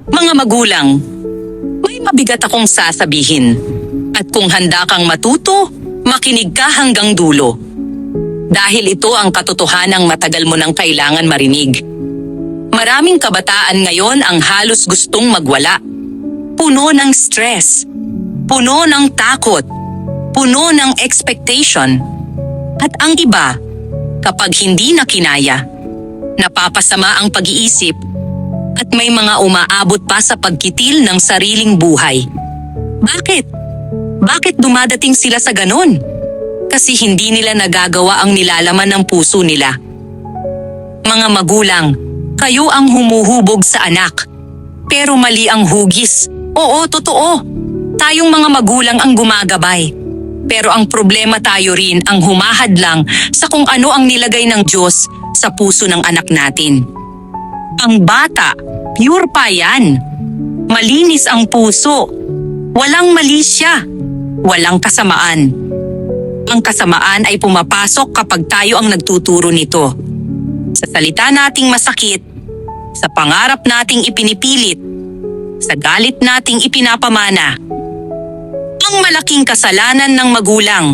Mga magulang, may mabigat akong sasabihin. At kung handa kang matuto, makinig ka hanggang dulo. Dahil ito ang katotohanang matagal mo nang kailangan marinig. Maraming kabataan ngayon ang halos gustong magwala. Puno ng stress, puno ng takot, puno ng expectation. At ang iba, kapag hindi na kinaya, napapasama ang pag-iisip at may mga umaabot pa sa pagkitil ng sariling buhay. Bakit? Bakit dumadating sila sa ganon? Kasi hindi nila nagagawa ang nilalaman ng puso nila. Mga magulang, kayo ang humuhubog sa anak. Pero mali ang hugis. Oo, totoo. Tayong mga magulang ang gumagabay. Pero ang problema tayo rin ang humahadlang sa kung ano ang nilagay ng Diyos sa puso ng anak natin. Ang bata, pure pa yan. Malinis ang puso. Walang mali siya. Walang kasamaan. Ang kasamaan ay pumapasok kapag tayo ang nagtuturo nito. Sa salita nating masakit, sa pangarap nating ipinipilit, sa galit nating ipinapamana. Ang malaking kasalanan ng magulang,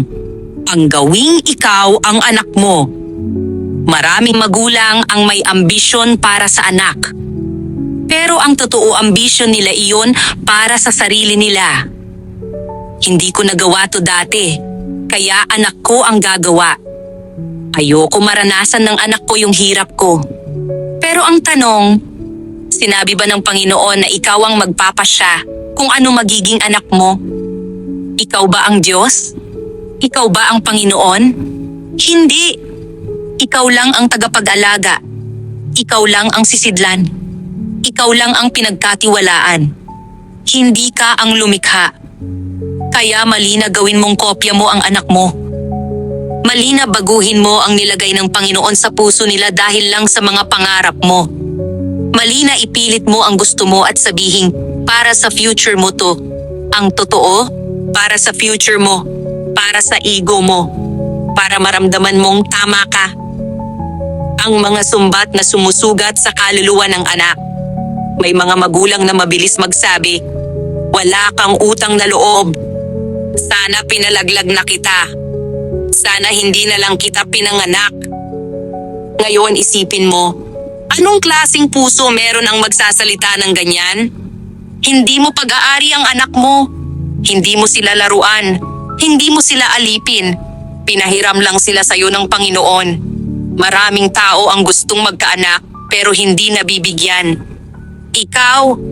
ang gawing ikaw ang anak mo. Maraming magulang ang may ambisyon para sa anak. Pero ang totoo ambisyon nila iyon para sa sarili nila. Hindi ko nagawa to dati. Kaya anak ko ang gagawa. Ayoko maranasan ng anak ko yung hirap ko. Pero ang tanong, sinabi ba ng Panginoon na ikaw ang magpapasya kung ano magiging anak mo? Ikaw ba ang Diyos? Ikaw ba ang Panginoon? Hindi. Ikaw lang ang tagapag-alaga. Ikaw lang ang sisidlan. Ikaw lang ang pinagkatiwalaan. Hindi ka ang lumikha. Kaya mali na gawin mong kopya mo ang anak mo. Mali na baguhin mo ang nilagay ng Panginoon sa puso nila dahil lang sa mga pangarap mo. Mali na ipilit mo ang gusto mo at sabihin, para sa future mo to. Ang totoo, para sa future mo, para sa ego mo, para maramdaman mong tama ka. Ang mga sumbat na sumusugat sa kaluluwa ng anak. May mga magulang na mabilis magsabi, wala kang utang na loob. Sana pinalaglag na kita. Sana hindi na lang kita pinanganak. Ngayon isipin mo, anong klaseng puso meron ang magsasalita ng ganyan? Hindi mo pag-aari ang anak mo. Hindi mo sila laruan. Hindi mo sila alipin. Pinahiram lang sila sa iyo ng Panginoon. Maraming tao ang gustong magkaanak pero hindi nabibigyan. Ikaw,